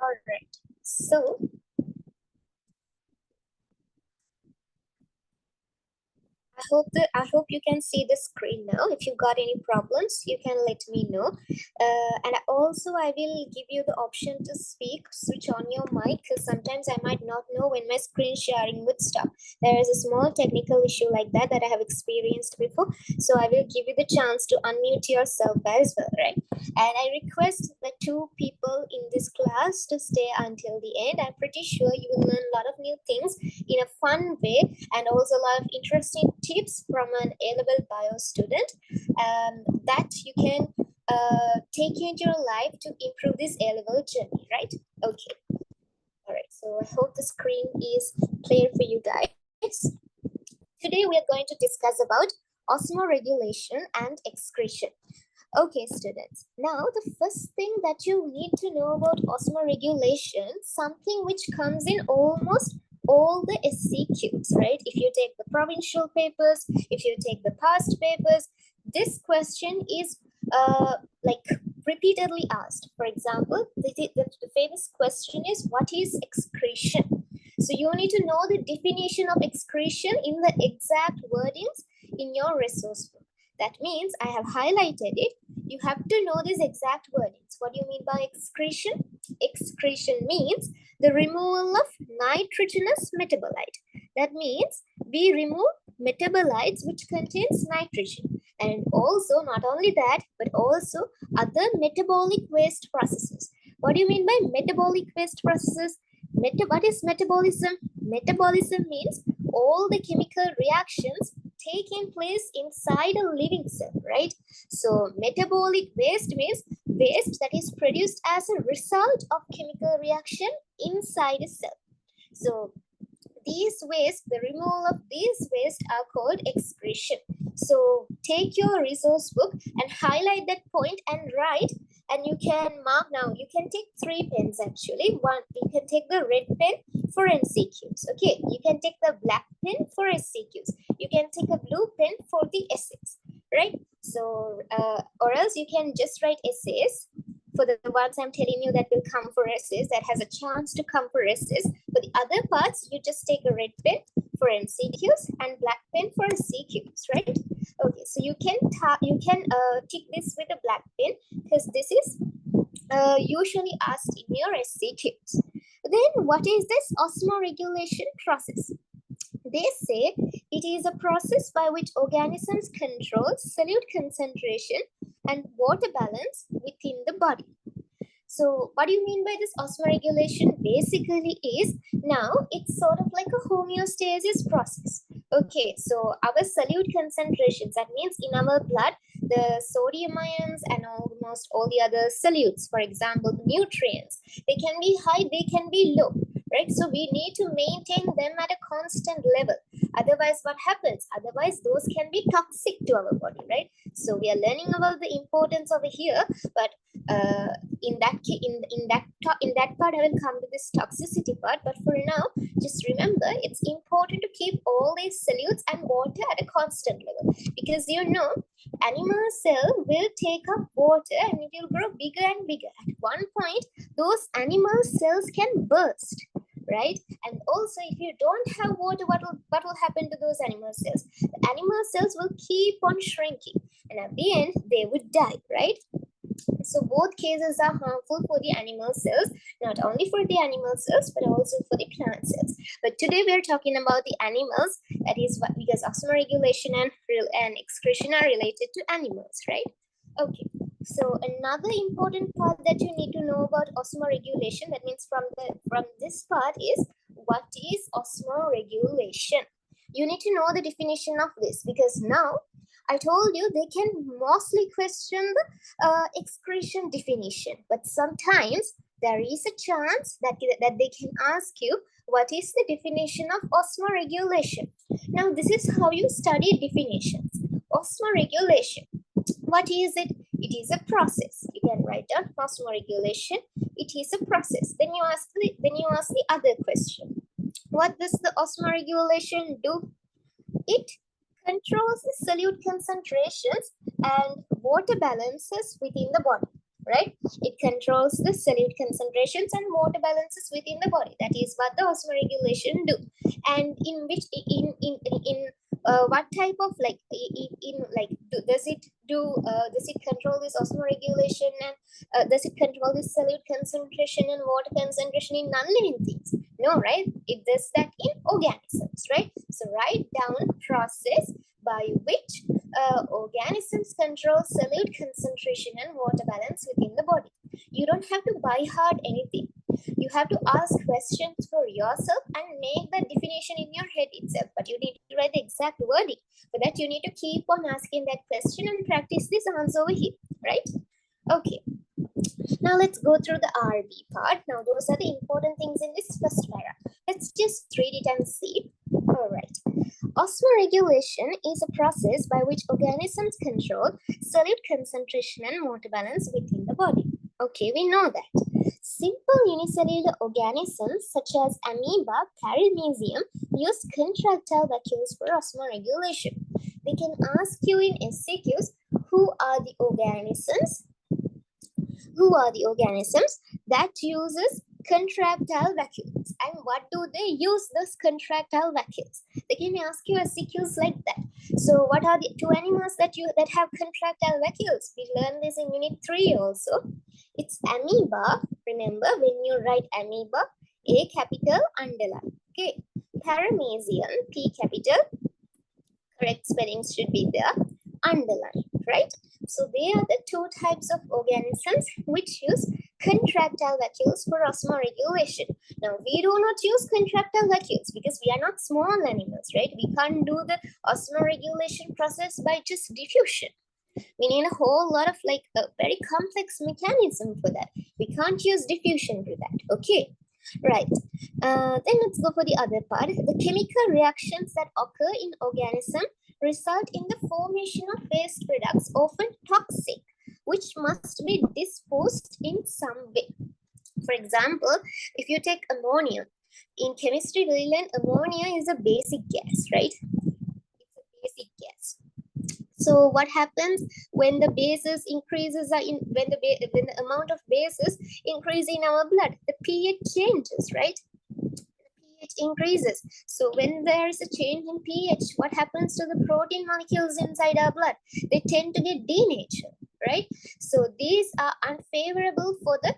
All right. So I hope you can see the screen now. If you got any problems, you can let me know. And also I will give you the option to speak, switch on your mic, because sometimes I might not know when my screen sharing would stop. There is a small technical issue like that I have experienced before. So I will give you the chance to unmute yourself as well, right? And I request the two people in this class to stay until the end. I'm pretty sure you will learn a lot of new things in a fun way, and also a lot of interesting tips from an A-level bio student that you can take into your life to improve this A-level journey, right? Okay. All right. So I hope the screen is clear for you guys. Today we are going to discuss about osmoregulation and excretion. Okay, students. Now, the first thing that you need to know about osmoregulation, something which comes in almost all the SCQs, right? If you take the provincial papers, if you take the past papers, this question is like repeatedly asked. For example, the famous question is, what is excretion? So you need to know the definition of excretion in the exact wordings in your resource book. That means I have highlighted it. You have to know these exact wordings. What do you mean by excretion? Excretion means the removal of nitrogenous metabolite. That means we remove metabolites which contains nitrogen. And also not only that, but also other metabolic waste processes. What do you mean by metabolic waste processes? What is metabolism? Metabolism means all the chemical reactions taking place inside a living cell, right? So metabolic waste means waste that is produced as a result of chemical reaction inside a cell. So these waste, the removal of these waste are called excretion. So take your resource book and highlight that point and write, and you can mark. Now you can take 3 pens actually. One, you can take the red pen for MCQs. Okay, you can take the black pen for SCQs. You can take a blue pen for the essays, right? So or else you can just write essays for the ones I'm telling you that will come for essays, that has a chance to come for essays. For the other parts, you just take a red pen for MCQs and black pen for CQs, right? Okay, so you can tick this with a black pen because this is usually asked in your SCQs. Then what is this osmoregulation process? They say it is a process by which organisms control solute concentration and water balance within the body. So what do you mean by this osmoregulation? Basically is, now it's sort of like a homeostasis process. Okay, so our solute concentrations, that means in our blood, the sodium ions and almost all the other solutes, for example, nutrients, they can be high, they can be low, right? So we need to maintain them at a constant level. Otherwise, what happens? Otherwise, those can be toxic to our body, right? So we are learning about the importance over here, but in that part, I will come to this toxicity part. But for now, just remember, it's important to keep all these solutes and water at a constant level, because you know, animal cell will take up water and it will grow bigger and bigger. At one point, those animal cells can burst, right? And also, if you don't have water, what will happen to those animal cells? The animal cells will keep on shrinking, and at the end, they would die, right? So both cases are harmful for the animal cells, not only for the animal cells, but also for the plant cells. But today we are talking about the animals. That is what, because osmoregulation and excretion are related to animals, right? Okay. So another important part that you need to know about osmoregulation, that means from this part, is what is osmoregulation? You need to know the definition of this, because now I told you they can mostly question the excretion definition, but sometimes there is a chance that they can ask you what is the definition of osmoregulation. Now this is how you study definitions. Osmoregulation, what is it? It is a process. You can write down osmoregulation. It is a process. Then you ask the other question. What does the osmoregulation do? It controls the solute concentrations and water balances within the body, right? It controls the solute concentrations and water balances within the body. That is what the osmoregulation do. And in which in what type of like does it control this osmoregulation and does it control this solute concentration and water concentration in non-living things? No, right? It does that in organisms, right? So write down process by which organisms control solute concentration and water balance within the body. You don't have to by heart anything. You have to ask questions for yourself and make the definition in your head itself. But you need to write the exact wording. For that, you need to keep on asking that question and practice this answer over here, right? Okay. Now let's go through the RB part. Now those are the important things in this first para. Let's just read it and see. All right. Osmoregulation is a process by which organisms control solute concentration and water balance within the body. Okay, we know that. Simple unicellular organisms such as amoeba, paramecium use contractile vacuoles for osmoregulation. They can ask you in SCQs who are the organisms that uses contractile vacuoles and what do they use those contractile vacuoles. They can ask you SCQs like that. So what are the two animals that have contractile vacuoles? We learned this in unit 3 also. It's amoeba. Remember, when you write amoeba, A capital underline. Okay. Paramecium, P capital. Correct spellings should be there. Underline, right? So they are the two types of organisms which use contractile vacuoles for osmoregulation. Now, we do not use contractile vacuoles because we are not small animals, right? We can't do the osmoregulation process by just diffusion. We need a whole lot of like a very complex mechanism for that. We can't use diffusion for that, okay? Right. Then let's go for the other part. The chemical reactions that occur in organism result in the formation of waste products, often toxic, which must be disposed in some way. For example, if you take ammonia, in chemistry we learn ammonia is a basic gas, right? It's a basic gas. So what happens when the bases increases when the amount of bases increase in our blood? The pH changes, right? The pH increases. So when there is a change in pH, what happens to the protein molecules inside our blood? They tend to get denatured, right? So these are unfavorable for the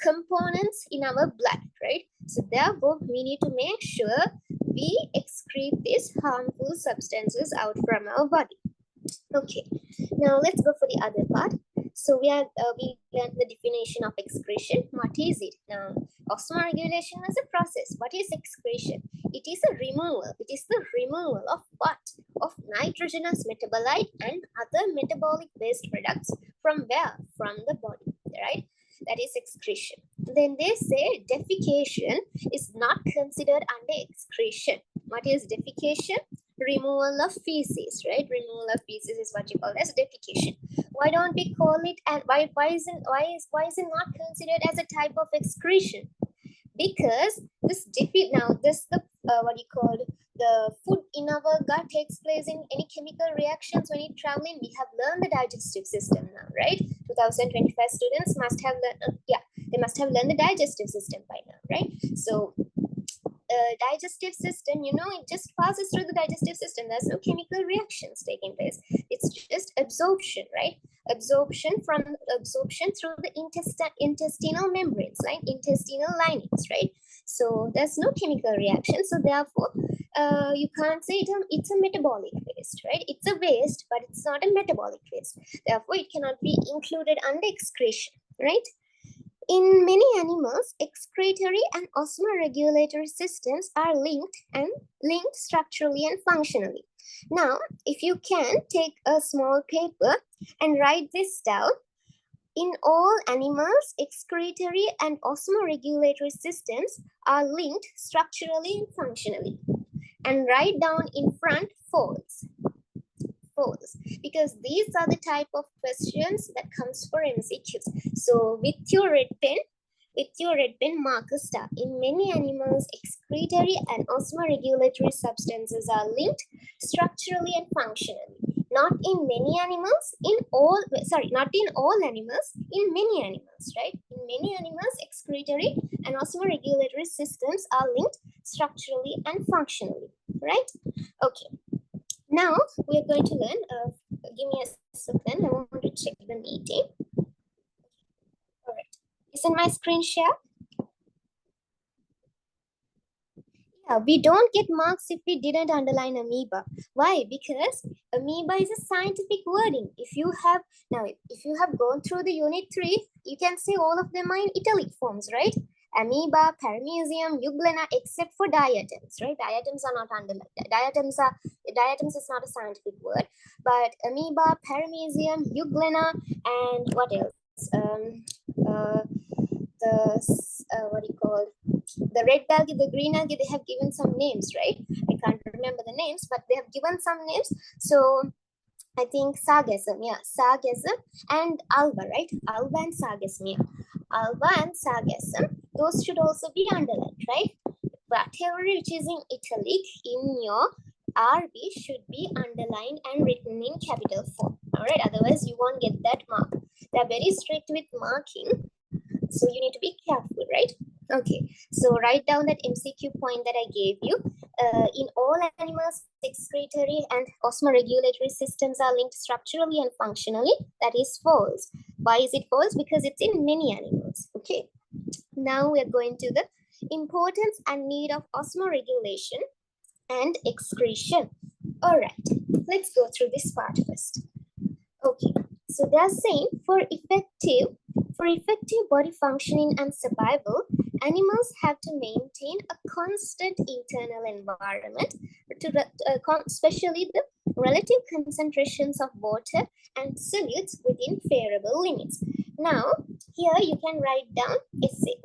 components in our blood, right? So therefore, we need to make sure we excrete these harmful substances out from our body. Okay, now let's go for the other part. So we learned the definition of excretion. What is it? Now, osmoregulation is a process. What is excretion? It is a removal. It is the removal of what? Of nitrogenous metabolite and other metabolic waste products from where? From the body, right? That is excretion. Then they say defecation is not considered under excretion. What is defecation? Removal of feces, right? Removal of feces is what you call as defecation. Why don't we call it, and why is it not considered as a type of excretion? Because this the food in our gut takes place in any chemical reactions when it traveling. We have learned the digestive system now, right? 2025 students must have learned, they must have learned the digestive system by now, right? So digestive system, it just passes through the digestive system. There's no chemical reactions taking place. It's just absorption, right? Absorption through the intestinal membranes, like intestinal linings, right? So there's no chemical reaction. So therefore, you can't say it's a metabolic waste, right? It's a waste, but it's not a metabolic waste. Therefore, it cannot be included under excretion, right? In many animals, excretory and osmoregulatory systems are linked structurally and functionally. Now, if you can take a small paper and write this down. In all animals, excretory and osmoregulatory systems are linked structurally and functionally. And write down in front false. False, because these are the type of questions that comes for MCQs. So with your red pen, mark a star. In many animals, excretory and osmoregulatory substances are linked structurally and functionally. not in many animals, in all, sorry, not in all animals, in many animals, right? In many animals, excretory and osmoregulatory systems are linked structurally and functionally, right? Okay, now we are going to learn, give me a second, I want to check the meeting. All right, isn't my screen share? Yeah, we don't get marks if we didn't underline amoeba. Why? Because amoeba is a scientific wording. If you have gone through the unit 3, you can see all of them are in italic forms, right? Amoeba, paramecium, euglena, except for diatoms, right? Diatoms are not underlined. Diatoms is not a scientific word, but amoeba, paramecium, euglena, and what else? What do you call, the red algae, the green algae, they have given some names, right? I can't remember the names, but they have given some names. So I think sargassum, yeah, sargassum and alba, right? Alba and sargassum, yeah. Alba and sargassum, those should also be underlined, right? Whatever which is in italic in your RB should be underlined and written in capital form. All right, otherwise you won't get that mark. They're very strict with marking, so you need to be careful, right? Okay, so write down that MCQ point that I gave you. In all animals, excretory and osmoregulatory systems are linked structurally and functionally. That is false. Why is it false? Because it's in many animals. Okay, now we're going to the importance and need of osmoregulation and excretion. All right, let's go through this part first. Okay, so they're saying for effective body functioning and survival, animals have to maintain a constant internal environment, especially the relative concentrations of water and solutes within favorable limits. Now, here you can write down essay.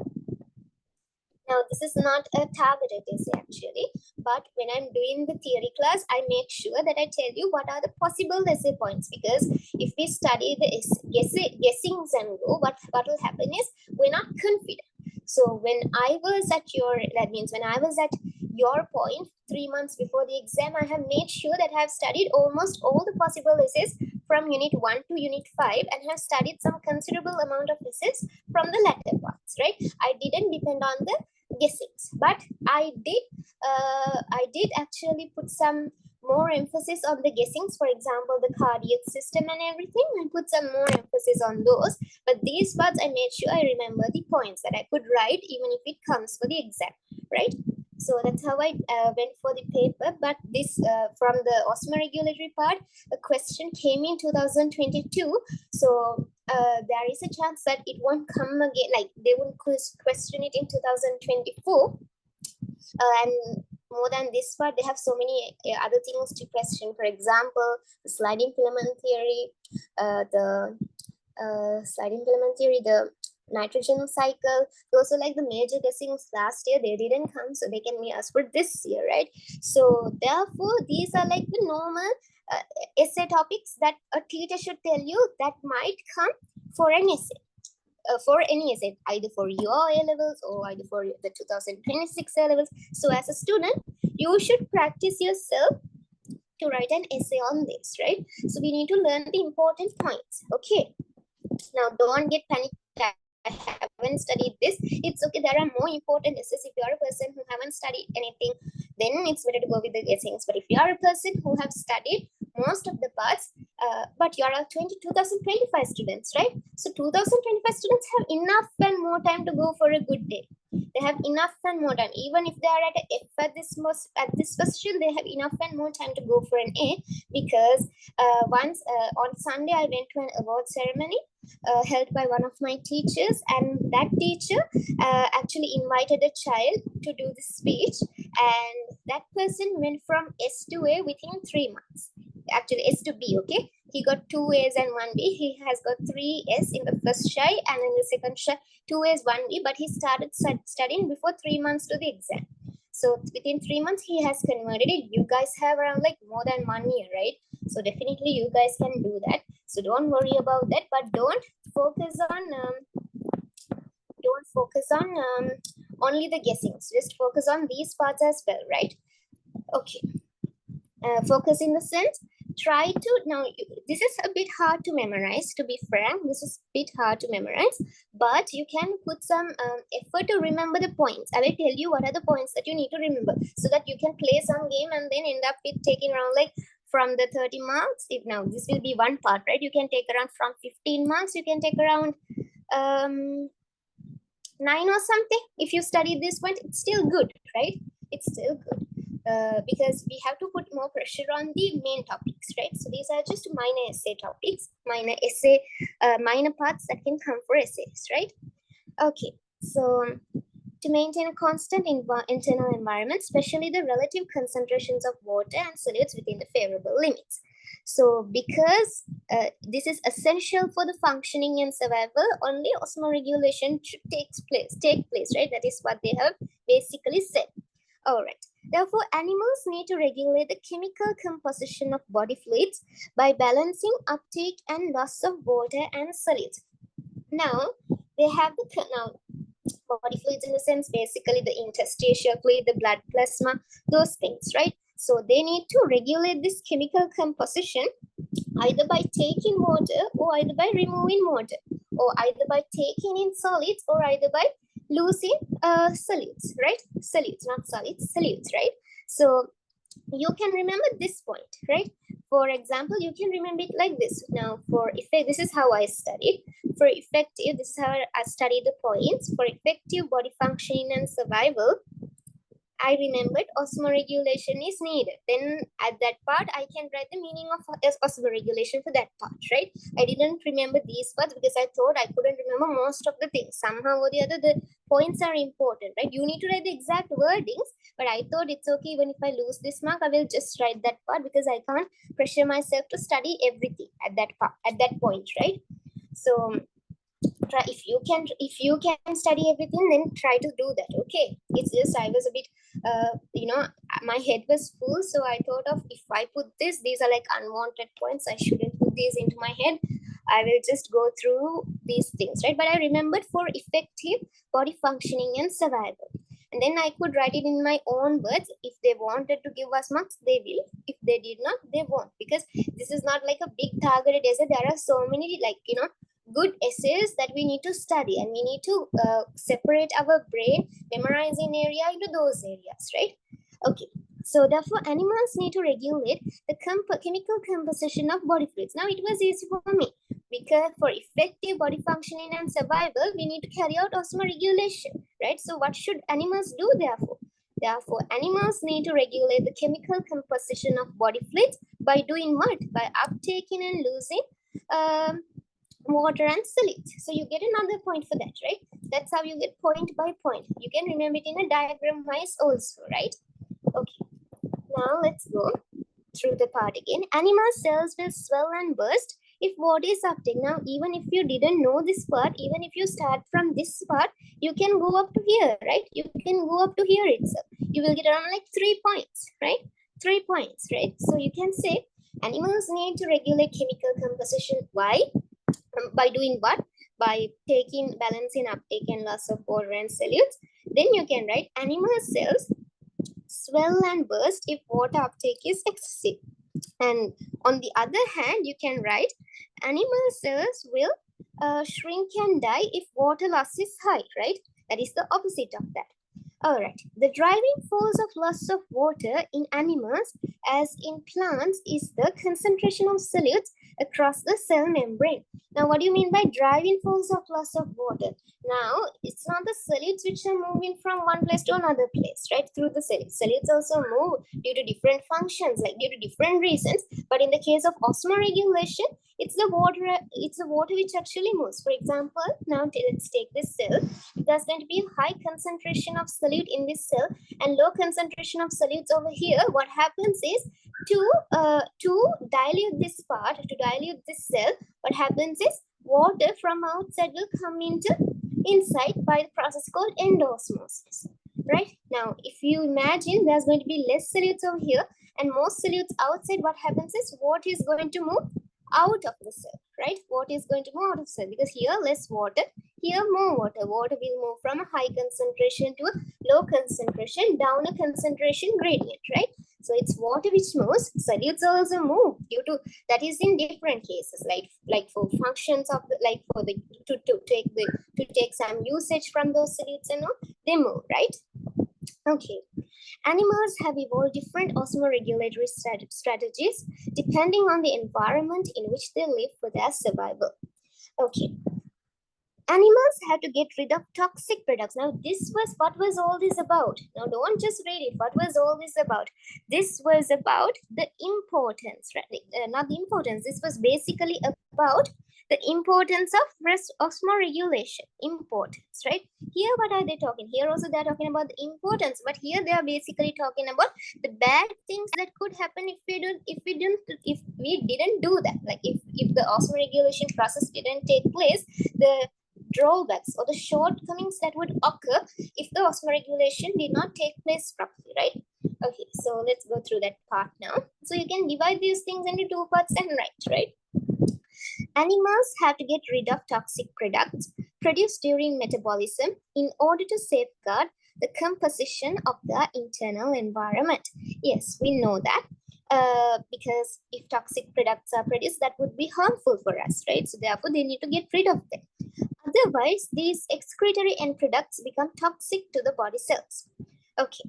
Now, this is not a targeted essay actually, but when I'm doing the theory class, I make sure that I tell you what are the possible essay points, because if we study the guessings and go, what will happen is we're not confident. So when I was at your, that means when I was at your point 3 months before the exam, I have made sure that I have studied almost all the possible essays from unit 1 to unit 5 and have studied some considerable amount of essays from the latter parts, right? I didn't depend on the guessings, but I did actually put some more emphasis on the guessings. For example, the cardiac system and everything, I put some more emphasis on those, but these parts I made sure I remember the points that I could write even if it comes for the exam, right? So that's how I went for the paper. But this from the osmoregulatory part, a question came in 2022, so there is a chance that it won't come again, like they won't question it in 2024. And more than this part, they have so many other things to question. For example, the sliding filament theory, the nitrogen cycle. Those are like the major guessings last year. They didn't come, so they can be asked for this year, right? So therefore, these are like the normal essay topics that a teacher should tell you that might come for an essay. For any essay, either for your A levels or either for the 2026 A levels. So as a student, you should practice yourself to write an essay on this, right? So we need to learn the important points. Okay. Now don't get panicked. I haven't studied this. It's okay. There are more important essays. If you are a person who haven't studied anything, then it's better to go with the guessings. But if you are a person who have studied most of the parts, but you are a 2025 students, right? So 2025 students have enough and more time to go for a good day. They have enough and more time. Even if they are at a F at this position, they have enough and more time to go for an A, because once on Sunday I went to an award ceremony held by one of my teachers, and that teacher actually invited a child to do the speech, and that person went from S to A within 3 months. Actually, S to B, okay? He got 2 A's and 1 B. He has got 3 A's in the first shy, and in the second shy, 2 A's, 1 B, but he started studying before 3 months to the exam. So within 3 months, he has converted it. You guys have around like more than 1 year, right? So definitely you guys can do that. So don't worry about that, but don't focus on only the guessings. Just focus on these parts as well, right? Okay. Focus in the sense, try to, now this is a bit hard to memorize, to be frank, this is a bit hard to memorize, but you can put some effort to remember the points. I will tell you what are the points that you need to remember so that you can play some game and then end up with taking around like from the 30 marks. If now this will be one part, right? You can take around from 15 marks, you can take around 9 or something. If you study this one, it's still good, right? It's still good. Because we have to put more pressure on the main topics, right? So these are just minor essay topics, minor parts that can come for essays, right? Okay, so to maintain a constant internal environment, especially the relative concentrations of water and solids within the favorable limits. So because this is essential for the functioning and survival, only osmoregulation should take place, right? That is what they have basically said. All right. Therefore, animals need to regulate the chemical composition of body fluids by balancing uptake and loss of water and solids. Now, they have the body fluids in the sense, basically the interstitial fluid, the blood plasma, those things, right? So they need to regulate this chemical composition either by taking water or either by removing water, or either by taking in solids or either by losing solutes, right? Solutes, not solids, solutes, right? So you can remember this point, right? For example, you can remember it like this. Now, for effect, this is how I studied. For effective, this is how I studied the points. For effective body functioning and survival, I remembered osmoregulation is needed. Then at that part, I can write the meaning of osmoregulation for that part, right? I didn't remember these parts because I thought I couldn't remember most of the things. Somehow or the other, the points are important, right? You need to write the exact wordings, but I thought it's okay. Even if I lose this mark, I will just write that part because I can't pressure myself to study everything at that part, at that point, right? So try, if you can study everything, then try to do that. Okay, it's just I was a bit my head was full, so I thought of, if I put these are like unwanted points, I shouldn't put these into my head. I will just go through these things, right? But I remembered for effective body functioning and survival, and then I could write it in my own words. If they wanted to give us marks, they will. If they did not, they won't, because this is not like a big targeted essay. There are so many, like, good essays that we need to study, and we need to separate our brain memorizing area into those areas, right? Okay, so therefore animals need to regulate the chemical composition of body fluids. Now it was easy for me, because for effective body functioning and survival, we need to carry out osmoregulation, right? So what should animals do therefore animals need to regulate the chemical composition of body fluids by doing what? By uptaking and losing water and solids. So you get another point for that, right? That's how you get point by point. You can remember it in a diagram wise also, right? Okay, now let's go through the part again. Animal cells will swell and burst if water is uptake. Now, even if you didn't know this part, even if you start from this part, you can go up to here, right? You can go up to here itself. You will get around like 3 points, right? 3 points, right? So you can say animals need to regulate chemical composition. Why? By doing what? By balancing uptake and loss of water and solutes. Then you can write animal cells swell and burst if water uptake is excessive. And on the other hand, you can write animal cells will shrink and die if water loss is high, right? That is the opposite of that. All right. The driving force of loss of water in animals, as in plants, is the concentration of solutes across the cell membrane. Now, what do you mean by driving force of loss of water? Now, it's not the solutes which are moving from one place to another place, right? Through the solutes. Solutes also move due to different functions, like due to different reasons. But in the case of osmoregulation, it's the water which actually moves. For example, now let's take this cell. There's going to be a high concentration of solute in this cell and low concentration of solutes over here. What happens is, to dilute this part, to dilute this cell, what happens is water from outside will come inside by the process called endosmosis, right? Now, if you imagine there's going to be less solutes over here and more solutes outside, what happens is water is going to move out of the cell, right? Water is going to move out of the cell, because here less water, here more water. Water will move from a high concentration to a low concentration, down a concentration gradient, right? So it's water which moves. Solutes also move due to that is in different cases, like for functions of the, like for the to take some usage from those solutes and all, they move, right? Okay. Animals have evolved different osmoregulatory strategies depending on the environment in which they live for their survival. Okay. Animals had to get rid of toxic products. Now, this was what was all this about. Now, don't just read it. What was all this about? This was about the importance, right? Not the importance. This was basically about the importance of osmoregulation. Importance, right? Here, what are they talking? Here also they're talking about the importance, but here they are basically talking about the bad things that could happen if we didn't do that. Like if the osmoregulation process didn't take place, the drawbacks or the shortcomings that would occur if the osmoregulation did not take place properly, right? Okay, so let's go through that part now. So you can divide these things into two parts and write, right? Animals have to get rid of toxic products produced during metabolism in order to safeguard the composition of the internal environment. Yes, we know that. Because if toxic products are produced, that would be harmful for us, right? So therefore, they need to get rid of them. Otherwise, these excretory end products become toxic to the body cells. Okay.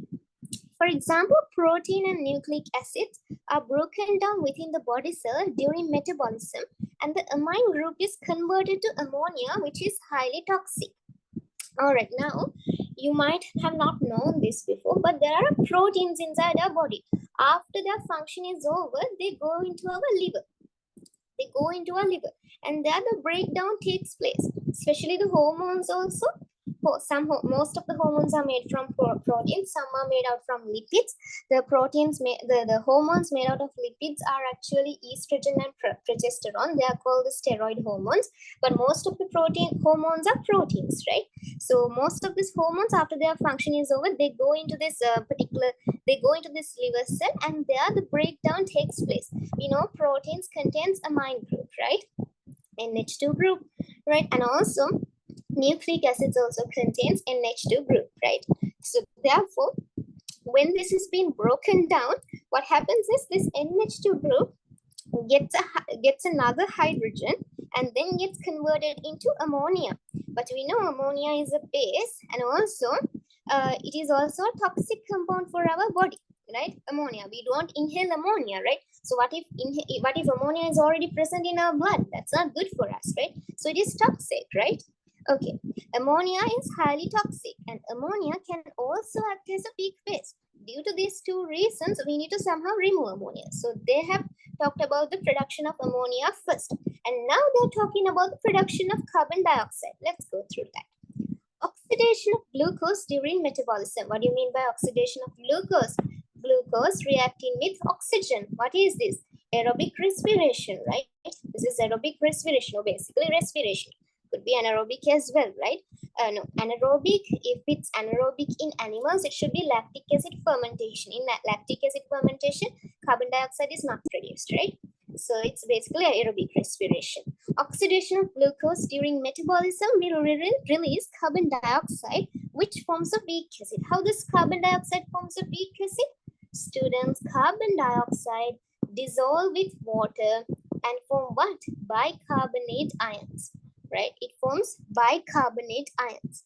For example, protein and nucleic acids are broken down within the body cell during metabolism, and the amine group is converted to ammonia, which is highly toxic. All right, now you might have not known this before, but there are proteins inside our body. After their function is over, they go into our liver. And there the breakdown takes place, especially the hormones also. Most of the hormones are made from proteins, some are made out from lipids. The hormones made out of lipids are actually estrogen and progesterone. They are called the steroid hormones, but most of the protein hormones are proteins, right? So most of these hormones, after their function is over, they go into this liver cell, and there the breakdown takes place. We know proteins contains amine group, right? NH2 group, right? And also nucleic acids also contains NH2 group, right? So therefore, when this is being broken down, what happens is this NH2 group gets another hydrogen and then gets converted into ammonia. But we know ammonia is a base, and also it is also a toxic compound for our body, right? Ammonia, we don't inhale ammonia, right? So what if ammonia is already present in our blood? That's not good for us, right? So it is toxic, right? Okay, ammonia is highly toxic, and ammonia can also act as a weak base. Due to these two reasons, we need to somehow remove ammonia. So they have talked about the production of ammonia first, and now they're talking about the production of carbon dioxide. Let's go through that. Oxidation of glucose during metabolism. What do you mean by oxidation of glucose? Glucose reacting with oxygen. What is this? Aerobic respiration, right? This is aerobic respiration, or basically respiration. Could be anaerobic as well, right? No, anaerobic, if it's anaerobic in animals, it should be lactic acid fermentation. In lactic acid fermentation, carbon dioxide is not produced, right? So it's basically aerobic respiration. Oxidation of glucose during metabolism will release carbon dioxide, which forms a weak acid. How does carbon dioxide forms a weak acid? Students, carbon dioxide dissolve with water and form what? Bicarbonate ions. Right, it forms bicarbonate ions.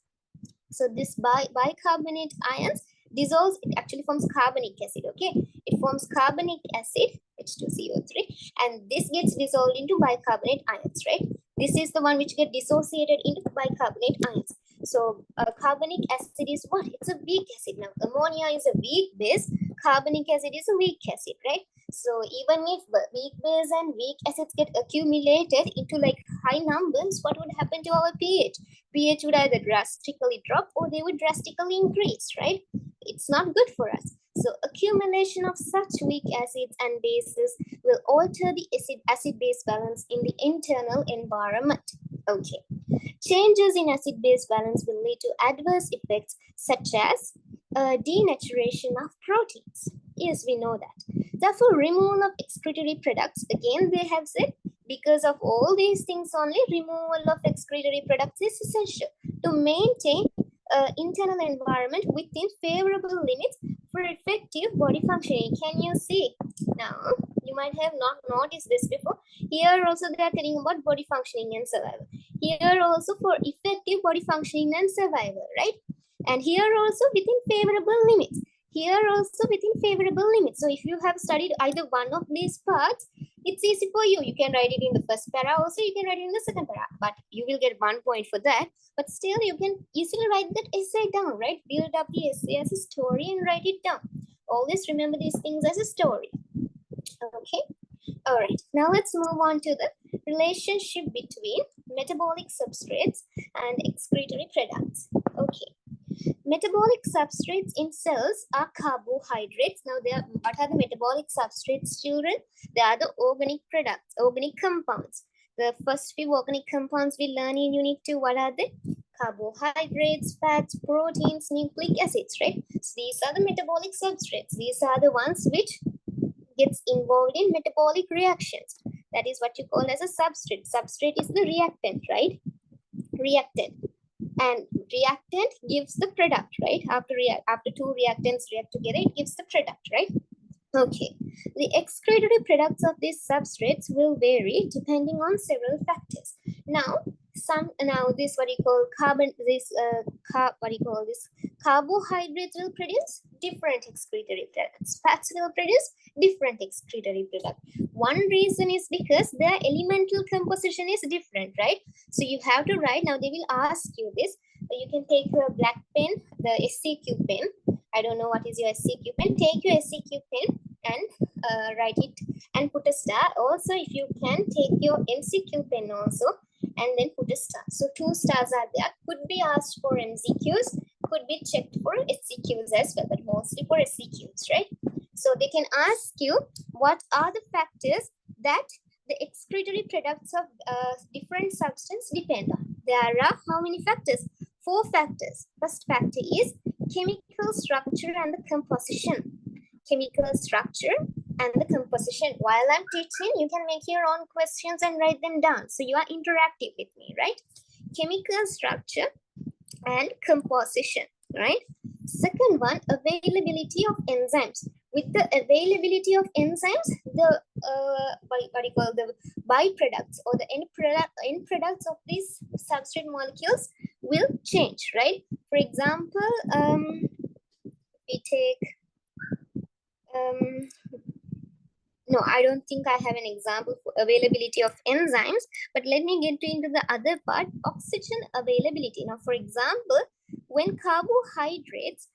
So this bicarbonate ions dissolves, it actually forms carbonic acid, okay? It forms carbonic acid, H2CO3, and this gets dissolved into bicarbonate ions, right? This is the one which gets dissociated into bicarbonate ions. So carbonic acid is what? It's a weak acid. Now ammonia is a weak base, carbonic acid is a weak acid, right? So even if weak base and weak acids get accumulated into like high numbers, what would happen to our pH? pH would either drastically drop or they would drastically increase, right? It's not good for us. So accumulation of such weak acids and bases will alter the acid-base balance in the internal environment. Okay. Changes in acid-base balance will lead to adverse effects such as denaturation of proteins. Yes, we know that. Therefore, removal of excretory products, again they have said, because of all these things only, removal of excretory products is essential to maintain internal environment within favorable limits for effective body functioning. Can you see? Now, you might have not noticed this before. Here also they are telling about body functioning and survival. Here also for effective body functioning and survival, right? And here also within favorable limits. Here also within favorable limits. So if you have studied either one of these parts, it's easy for you. You can write it in the first para also, you can write it in the second para. But you will get 1 point for that. But still, you can easily write that essay down, right? Build up the essay as a story and write it down. Always remember these things as a story. Okay. All right. Now let's move on to the relationship between metabolic substrates and excretory products. Okay. Metabolic substrates in cells are carbohydrates. Now, what are the metabolic substrates, children? They are the organic products, organic compounds. The first few organic compounds we learn in Unit 2, what are they? Carbohydrates, fats, proteins, nucleic acids, right? So these are the metabolic substrates. These are the ones which gets involved in metabolic reactions. That is what you call as a substrate. Substrate is the reactant, right? Reactant. And reactant gives the product, right? After two reactants react together, it gives the product, right? Okay. The excretory products of these substrates will vary depending on several factors. Now this what you call carbohydrates will produce different excretory products. Fats will produce different excretory products. One reason is because their elemental composition is different, right? So you have to write. Now they will ask you this. You can take your black pen, the SCQ pen. I don't know what is your SCQ pen. Take your SCQ pen and write it and put a star. Also, if you can, take your MCQ pen also and then put a star. So 2 stars are there. Could be asked for MCQs, could be checked for SCQs as well, but mostly for SCQs, right? So they can ask you what are the factors that the excretory products of different substance depend on. There are how many factors? 4 factors. First factor is chemical structure and the composition. Chemical structure and the composition. While I'm teaching, you can make your own questions and write them down. So you are interactive with me, right? Chemical structure and composition, right? Second one, availability of enzymes. With the availability of enzymes, the the byproducts or the end products of these substrate molecules will change, right? For example, we take no, I don't think I have an example for availability of enzymes, but let me get into the other part, oxygen availability. Now, for example, when carbohydrates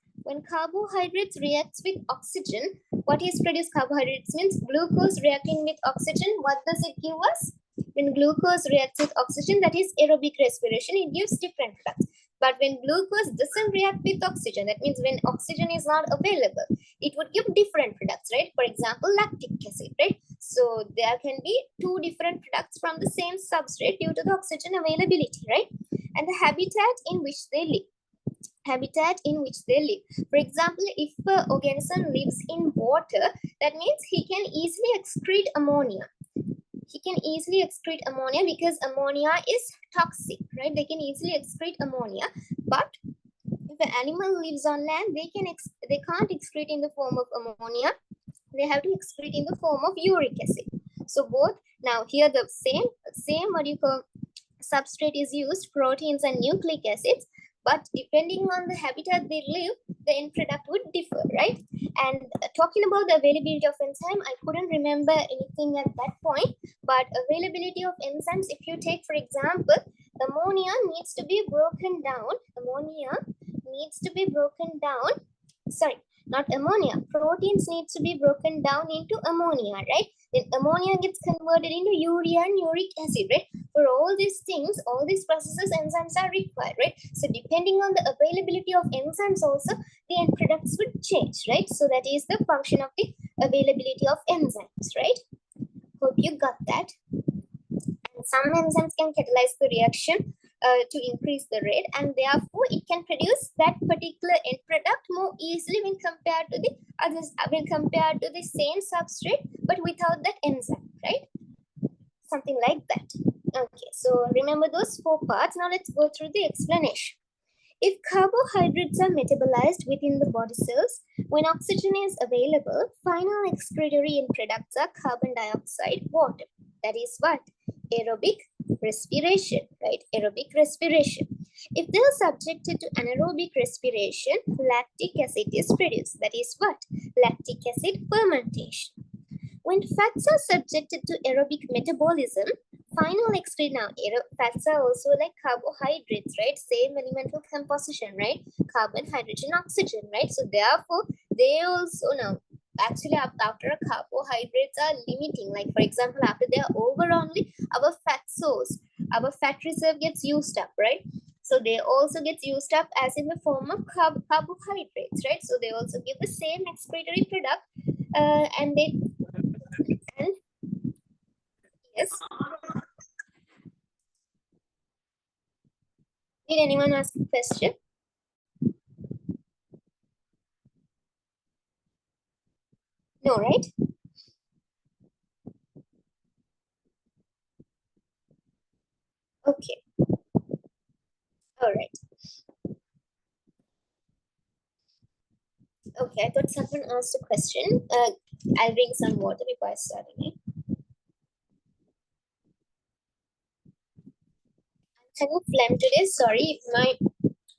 reacts with oxygen, what is produced? Carbohydrates means glucose reacting with oxygen. What does it give us? When glucose reacts with oxygen, that is aerobic respiration, it gives different products. But when glucose doesn't react with oxygen, that means when oxygen is not available, it would give different products, right? For example, lactic acid, right? So there can be 2 different products from the same substrate due to the oxygen availability, right? And the habitat in which they live. For example, if an organism lives in water, that means he can easily excrete ammonia. Because ammonia is toxic, right? They can easily excrete ammonia. But if an animal lives on land, they can't excrete in the form of ammonia. They have to excrete in the form of uric acid. So both, now here the same what you call substrate is used, proteins and nucleic acids, but depending on the habitat they live, the end product would differ, right? And talking about the availability of enzyme, I couldn't remember anything at that point, but availability of enzymes, if you take, for example, ammonia needs to be broken down. Proteins needs to be broken down into ammonia, right? Then ammonia gets converted into urea and uric acid, right? For all these things, all these processes, enzymes are required, right? So depending on the availability of enzymes also, the end products would change, right? So that is the function of the availability of enzymes, right? Hope you got that. And some enzymes can catalyze the reaction to increase the rate, and therefore it can produce that particular end product more easily when compared to the others, when compared to the same substrate but without that enzyme, right? Something like that. Okay, so remember those 4 parts. Now let's go through the explanation. If carbohydrates are metabolized within the body cells, when oxygen is available, final excretory end products are carbon dioxide, water. That is what? Aerobic respiration, right? Aerobic respiration. If they are subjected to anaerobic respiration, lactic acid is produced. That is what? Lactic acid fermentation. When fats are subjected to aerobic metabolism, final excrete now, fats are also like carbohydrates, right? Same elemental composition, right? Carbon, hydrogen, oxygen, right? So therefore, they also now, actually after a carbohydrates are limiting, like for example, after they are over only, our fat source, our fat reserve gets used up, right? So they also gets used up as in the form of carbohydrates, right? So they also give the same excretory product, and they, and yes. Did anyone ask a question? No, right? Okay. All right. Okay. I thought someone asked a question. I'll bring some water before I start again. I'm having phlegm today. Sorry if my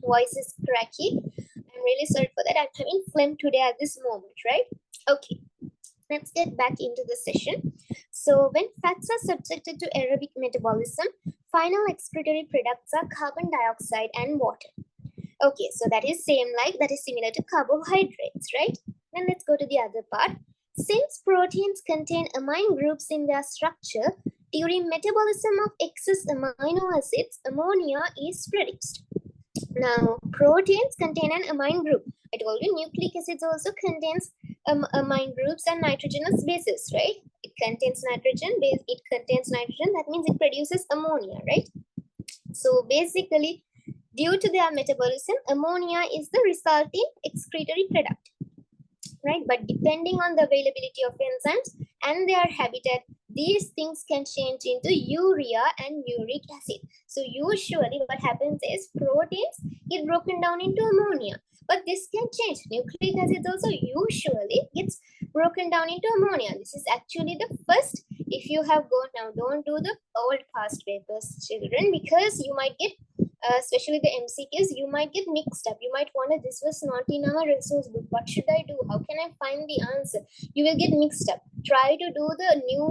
voice is cracky. I'm really sorry for that. I'm having phlegm today at this moment, right? Okay. Let's get back into the session. So when fats are subjected to aerobic metabolism, final excretory products are carbon dioxide and water. Okay, so that is same, like that is similar to carbohydrates, right? Then let's go to the other part. Since proteins contain amine groups in their structure, during metabolism of excess amino acids, ammonia is produced. Now, proteins contain an amine group. I told you nucleic acids also contains amine groups and nitrogenous bases, right? It contains nitrogen, base, it contains nitrogen, that means it produces ammonia, right? So basically, due to their metabolism, ammonia is the resulting excretory product, right? But depending on the availability of enzymes and their habitat, these things can change into urea and uric acid. So usually what happens is proteins get broken down into ammonia, but this can change. Nucleic acids also usually gets broken down into ammonia. This is actually the first. If you have gone now, don't do the old past papers, children, because you might get especially the MCQs, you might get mixed up. You might wonder, this was not in our resource book. What should I do? How can I find the answer? You will get mixed up. Try to do the new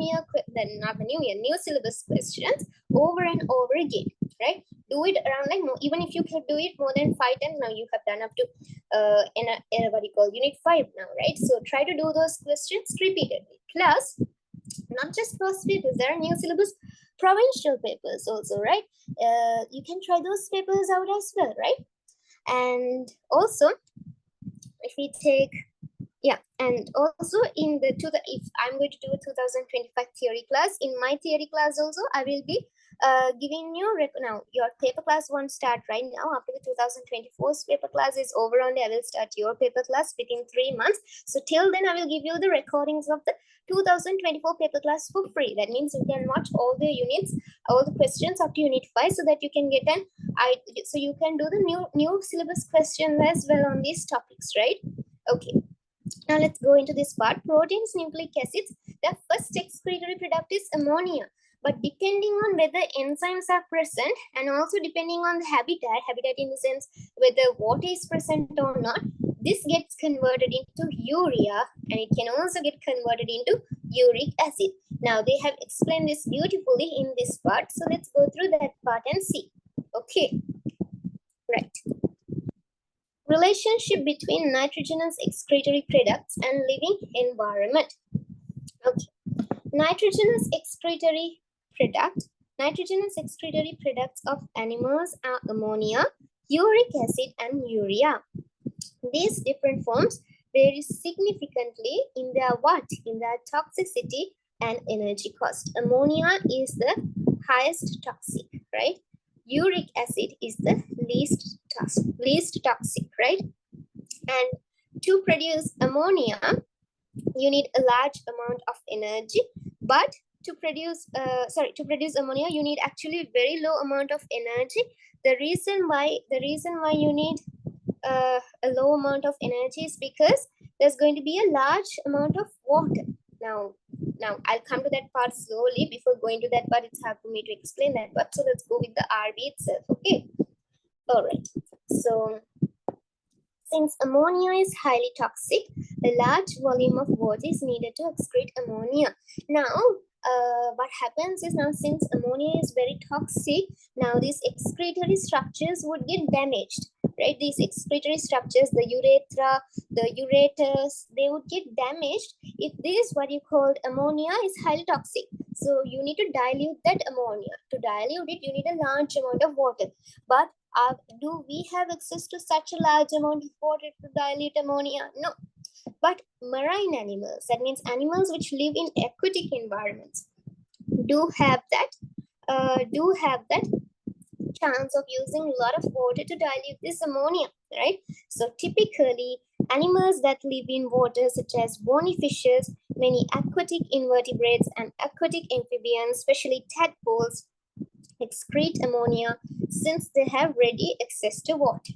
syllabus questions over and over again, right? Do it around like, even if you can do it more than 5 times, now you have done up to what you call unit 5 now, right? So try to do those questions repeatedly. Plus, not just past papers, there are new syllabus provincial papers also, right? You can try those papers out as well, right? And also, if we take, yeah, and also in the if I'm going to do a 2025 theory class, in my theory class also I will be giving you now your paper class won't start right now. After the 2024's paper class is over only, I will start your paper class within 3 months. So till then I will give you the recordings of the 2024 paper class for free. That means you can watch all the units, all the questions up to unit 5, so that you can get an so you can do the new syllabus questions as well on these topics, right? Okay. Now let's go into this part. Proteins, nucleic acids, the first excretory product is ammonia. But depending on whether enzymes are present and also depending on the habitat in the sense whether water is present or not, this gets converted into urea and it can also get converted into uric acid. Now they have explained this beautifully in this part. So let's go through that part and see. Okay, right. Relationship between nitrogenous excretory products and living environment. Okay. Nitrogenous excretory products of animals are ammonia, uric acid, and urea. These different forms vary significantly in their in their toxicity and energy cost. Ammonia is the highest toxic, right? Uric acid is the least toxic, right? And to produce ammonia, you need a large amount of energy, but to produce ammonia, you need actually very low amount of energy. The reason why you need a low amount of energy is because there's going to be a large amount of water. Now I'll come to that part slowly. Before going to that part, it's hard for me to explain that part. So let's go with the RB itself. Okay. All right. So since ammonia is highly toxic, a large volume of water is needed to excrete ammonia. Now, what happens is, now since ammonia is very toxic, now these excretory structures would get damaged, right? These excretory structures, the urethra, the ureters, they would get damaged if this, what you called ammonia, is highly toxic. So you need to dilute that ammonia. To dilute it, you need a large amount of water. But do we have access to such a large amount of water to dilute ammonia? No. But marine animals, that means animals which live in aquatic environments, do have that chance of using a lot of water to dilute this ammonia, right? So typically, animals that live in water, such as bony fishes, many aquatic invertebrates, and aquatic amphibians, especially tadpoles, excrete ammonia since they have ready access to water,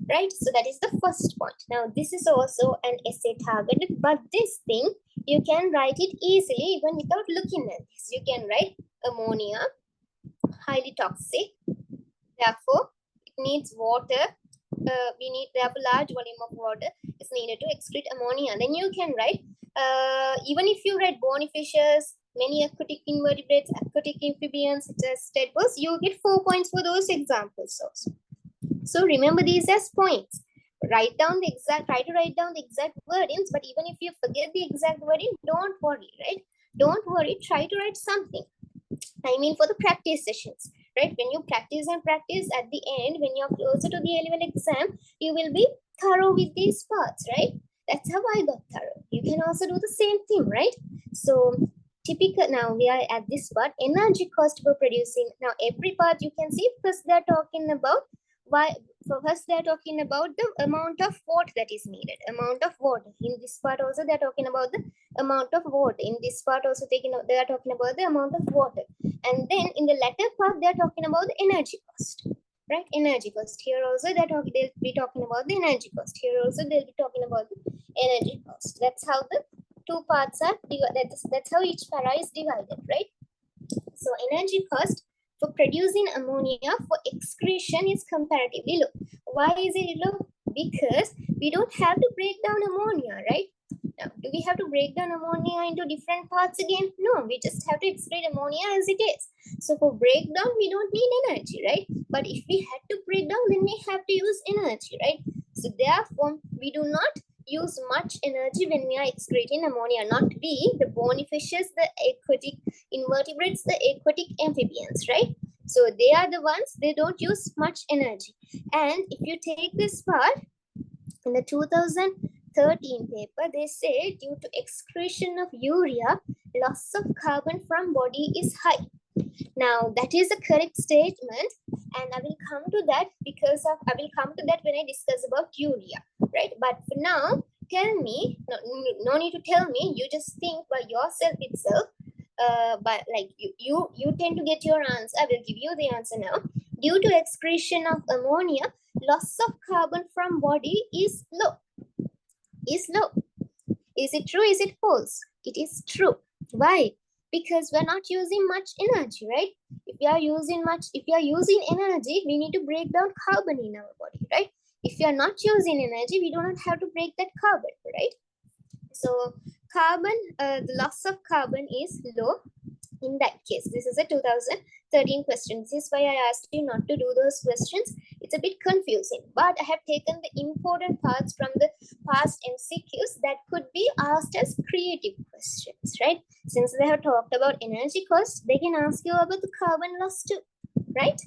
right? So that is the first point. Now this is also an essay targeted, but this thing you can write it easily even without looking at this. You can write ammonia, highly toxic, therefore it needs water. Therefore large volume of water is needed to excrete ammonia. Then you can write, even if you write bony fishes, many aquatic invertebrates, aquatic amphibians, such as tadpoles, you get 4 points for those examples also. So remember these as points. Try to write down the exact wordings, but even if you forget the exact wording, don't worry, right? Don't worry, try to write something. I mean, for the practice sessions, right? When you practice and practice, at the end, when you're closer to the A-level exam, you will be thorough with these parts, right? That's how I got thorough. You can also do the same thing, right? So typical, now we are at this part, energy cost for producing. Now every part you can see, first they're talking about first they're talking about the amount of water that is needed. Amount of water. In this part also they're talking about the amount of water. In this part also they are talking about the amount of water. And then in the latter part they're talking about the energy cost. Right? Energy cost. Here also they'll be talking about the energy cost. Here also they'll be talking about the energy cost. That's how the two parts are divided. That's how each para is divided, right? So energy cost for producing ammonia for excretion is comparatively low. Why is it low? Because we don't have to break down ammonia, right? Now, do we have to break down ammonia into different parts again? No, we just have to excrete ammonia as it is. So for breakdown, we don't need energy, right? But if we had to break down, then we have to use energy, right? So therefore, we do not use much energy when we are excreting ammonia. Not we, the bony fishes, the aquatic invertebrates, the aquatic amphibians, right? So they are the ones, they don't use much energy. And if you take this part, in the 2013 paper, they say due to excretion of urea, loss of carbon from body is high. Now that is a correct statement, and I will come to that when I discuss about urea, right? But for now, tell me, no need to tell me, you just think by yourself itself. But like you tend to get your answer. I will give you the answer now. Due to excretion of ammonia, loss of carbon from body is low. Is it true? Is it false? It is true. Why? Because we're not using much energy, right? If you are using energy, we need to break down carbon in our body, right? If you are not using energy, we do not have to break that carbon, right? So carbon, the loss of carbon is low in that case. This is a 2013 question. This is why I asked you not to do those questions. It's a bit confusing, but I have taken the important parts from the past MCQs that could be asked as creative questions, right? Since they have talked about energy cost, they can ask you about the carbon loss too, right?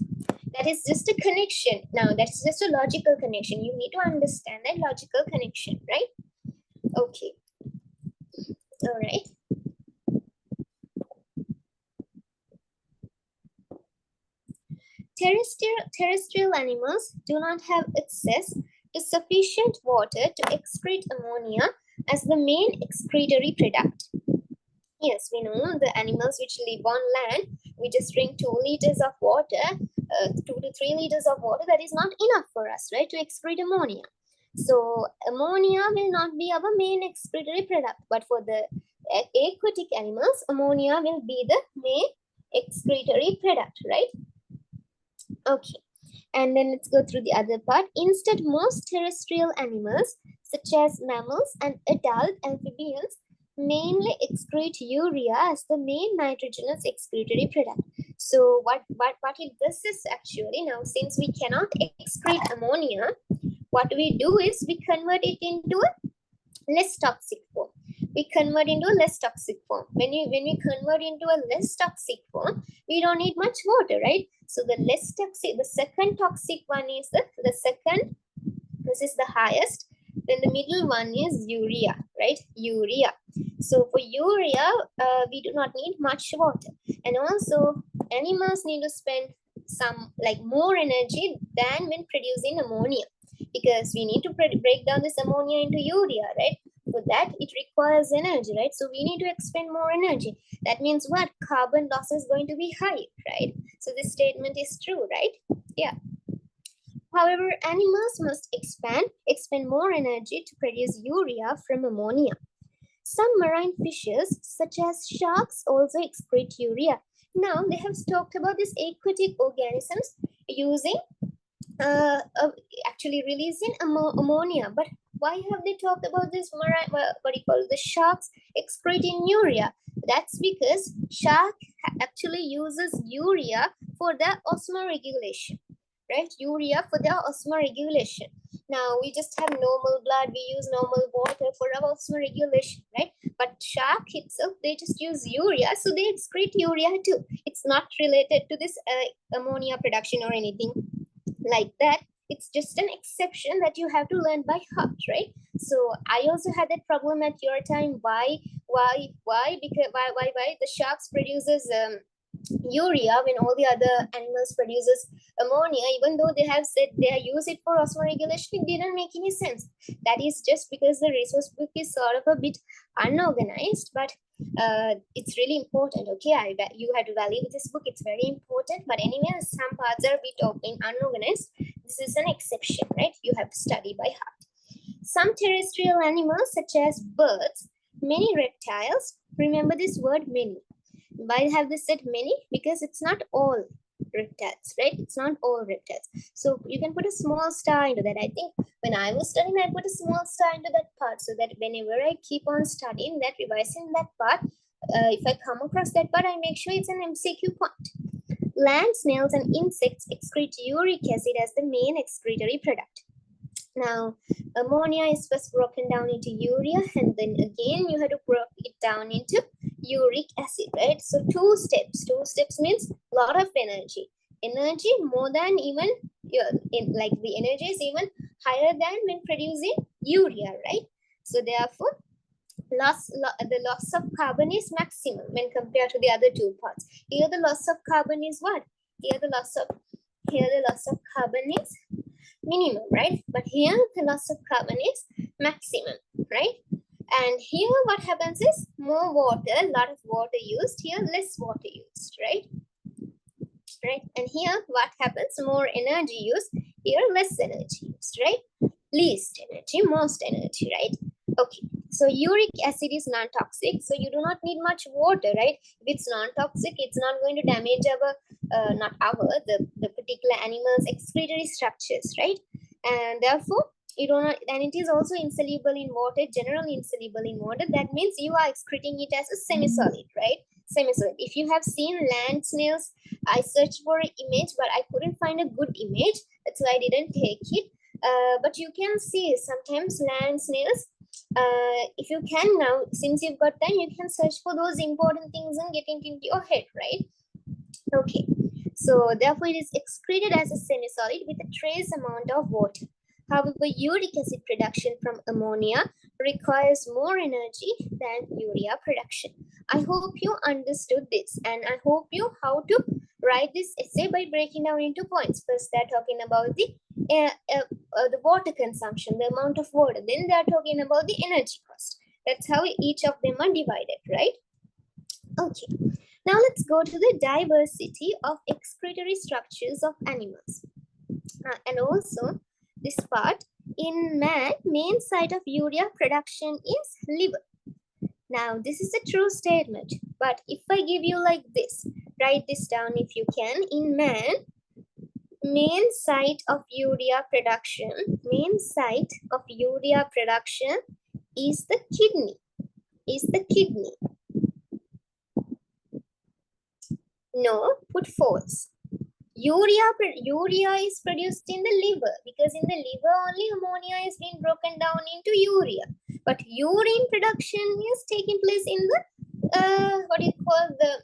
That is just a connection. Now, that's just a logical connection. You need to understand that logical connection, right? Okay. All right. Terrestrial animals do not have access to sufficient water to excrete ammonia as the main excretory product. Yes, we know the animals which live on land, we just drink 2 liters of water, 2 to 3 liters of water. That is not enough for us, right, to excrete ammonia. So ammonia will not be our main excretory product, but for the aquatic animals, ammonia will be the main excretory product, right? Okay. And then let's go through the other part. Instead, most terrestrial animals, such as mammals and adult amphibians, mainly excrete urea as the main nitrogenous excretory product. So what it does is actually, now since we cannot excrete ammonia, what we do is we convert it into a less toxic form. We convert into a less toxic form. When we convert into a less toxic form, we don't need much water, right? So the less toxic, the second toxic one is the second, this is the highest. Then the middle one is urea, right? Urea. So for urea, we do not need much water. And also animals need to spend some more energy than when producing ammonia, because we need to break down this ammonia into urea, right? For that, it requires energy, right? So we need to expend more energy. That means what? Carbon loss is going to be high, right? So this statement is true, right? Yeah. However, animals must expend more energy to produce urea from ammonia. Some marine fishes, such as sharks, also excrete urea. Now, they have talked about these aquatic organisms using actually releasing ammonia, but why have they talked about this marine, what do you call it, the sharks excreting urea? That's because shark actually uses urea for their osmoregulation, right? Urea for their osmoregulation. Now we just have normal blood, we use normal water for our osmoregulation, right? But shark itself, they just use urea, so they excrete urea too. It's not related to this ammonia production or anything like that. It's just an exception that you have to learn by heart, right? So I also had that problem at your time. Why because why the sharks produces urea when all the other animals produces ammonia, even though they have said they use it for osmoregulation? It didn't make any sense. That is just because the resource book is sort of a bit unorganized, but it's really important. Okay, you have to value this book, it's very important, but anyway, some parts are a bit unorganized. This is an exception, right? You have to study by heart. Some terrestrial animals, such as birds, many reptiles, remember this word many. Why have they said many? Because it's not all reptiles, right? It's not all reptiles. So you can put a small star into that. I think when I was studying, I put a small star into that part, so that whenever I keep on studying that, revising that part, if I come across that part, I make sure it's an MCQ point. Land snails and insects excrete uric acid as the main excretory product. Now, ammonia is first broken down into urea, and then again you have to break it down into uric acid, right? So two steps. Two steps means a lot of energy. Energy more than even the energy is even higher than when producing urea, right? So therefore, the loss of carbon is maximum when compared to the other two parts. Here the loss of carbon is what? Here the loss of carbon is minimum, right? But here the loss of carbon is maximum, right? And here what happens is more water, a lot of water used, here less water used, right? Right? And here what happens? More energy used, here less energy used, right? Least energy, most energy, right? Okay, so uric acid is non-toxic, so you do not need much water, right? If it's non-toxic, it's not going to damage the particular animal's excretory structures, right? And therefore, you do not, and it is also insoluble in water, generally insoluble in water. That means you are excreting it as a semi-solid, right? Semi-solid. If you have seen land snails, I searched for an image, but I couldn't find a good image. That's why I didn't take it. But you can see sometimes land snails, if you can now, since you've got time, you can search for those important things and get it into your head, right? Okay, so therefore it is excreted as a semi-solid with a trace amount of water. However, uric acid production from ammonia requires more energy than urea production. I hope you understood this, and I hope you how to write this essay by breaking down into points. First, they're talking about the water consumption, the amount of water. Then they're talking about the energy cost. That's how each of them are divided, right? Okay, now let's go to the diversity of excretory structures of animals. And also this part, in man, main site of urea production is liver. Now this is a true statement, but if I give you like this, write this down if you can. In man, main site of urea production, main site of urea production is the kidney, is the kidney. No, put false. Urea is produced in the liver, because in the liver only ammonia is being broken down into urea. But urine production is taking place in the what do you call, the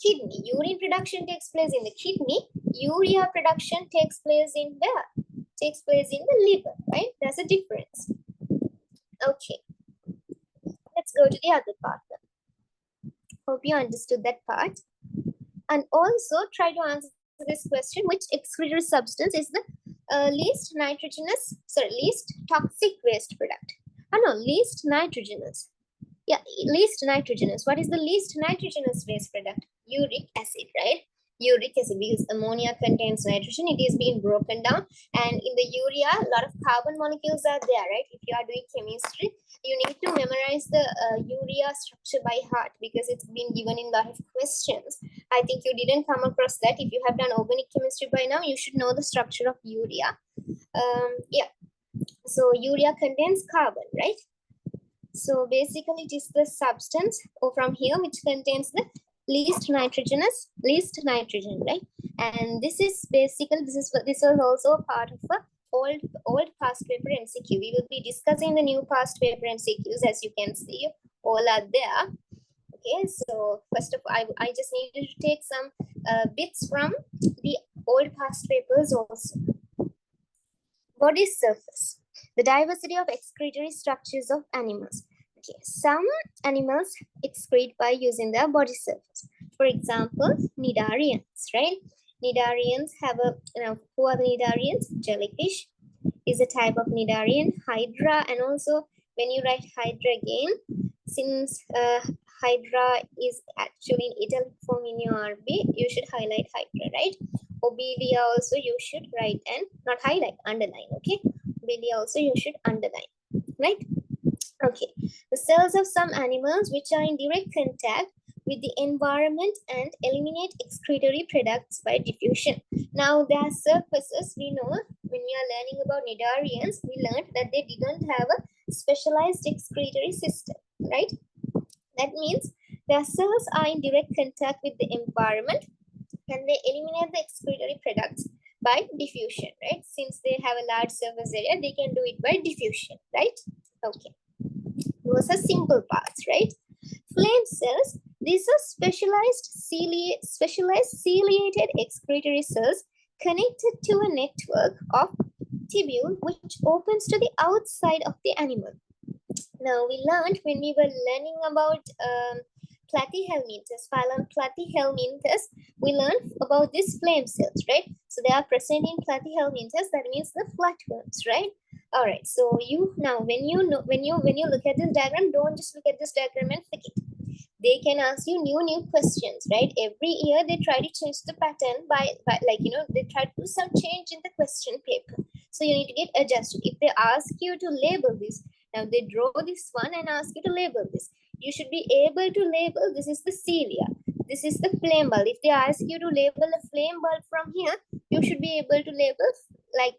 kidney. Urine production takes place in the kidney. Urea production takes place in where? Takes place in the liver, right? There's a difference. Okay, let's go to the other part now. Hope you understood that part. And also try to answer this question: which excretory substance is the least toxic waste product? No, least nitrogenous. Yeah, least nitrogenous. What is the least nitrogenous waste product? Uric acid, right? Uric acid, because ammonia contains nitrogen, it is being broken down, and in the urea a lot of carbon molecules are there, right? If you are doing chemistry, you need to memorize the urea structure by heart, because it's been given in a lot of questions. I think you didn't come across that. If you have done organic chemistry by now, you should know the structure of urea. Yeah, so urea contains carbon, right? So basically it is the substance from here which contains the least nitrogen, right? And this is basically, this was also a part of a old past paper MCQ. We will be discussing the new past paper MCQs, as you can see, all are there. Okay, so first of all, I just needed to take some bits from the old past papers also. Body surface, the diversity of excretory structures of animals. Okay, some animals excrete by using their body surface. For example, cnidarians, right? Cnidarians have a, who are the cnidarians? Jellyfish is a type of cnidarian, hydra, and also when you write hydra again, since hydra is actually in italic form in your RB, you should highlight hydra, right? Obelia also you should write and not highlight, underline, okay? Obelia also you should underline, right? Okay, the cells of some animals which are in direct contact with the environment and eliminate excretory products by diffusion. Now their surfaces, we know when we are learning about cnidarians, we learned that they didn't have a specialized excretory system, right? That means their cells are in direct contact with the environment and they eliminate the excretory products by diffusion, right? Since they have a large surface area, they can do it by diffusion, right? Okay, those are simple parts, right? Flame cells, these are specialized ciliated excretory cells connected to a network of tubule which opens to the outside of the animal. Now we learned when we were learning about platyhelminthes, phylum platyhelminthes, we learned about these flame cells, right? So they are present in platyhelminthes, that means the flatworms, right? All right, so you now when you look at this diagram, don't just look at this diagram and forget. They can ask you new questions, right? Every year they try to change the pattern by like, they try to do some change in the question paper. So you need to get adjusted. If they ask you to label this, now they draw this one and ask you to label this. You should be able to label, this is the cilia, this is the flame bulb. If they ask you to label a flame bulb from here, you should be able to label like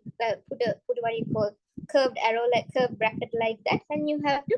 put what you call curved arrow, like curved bracket like that, and you have to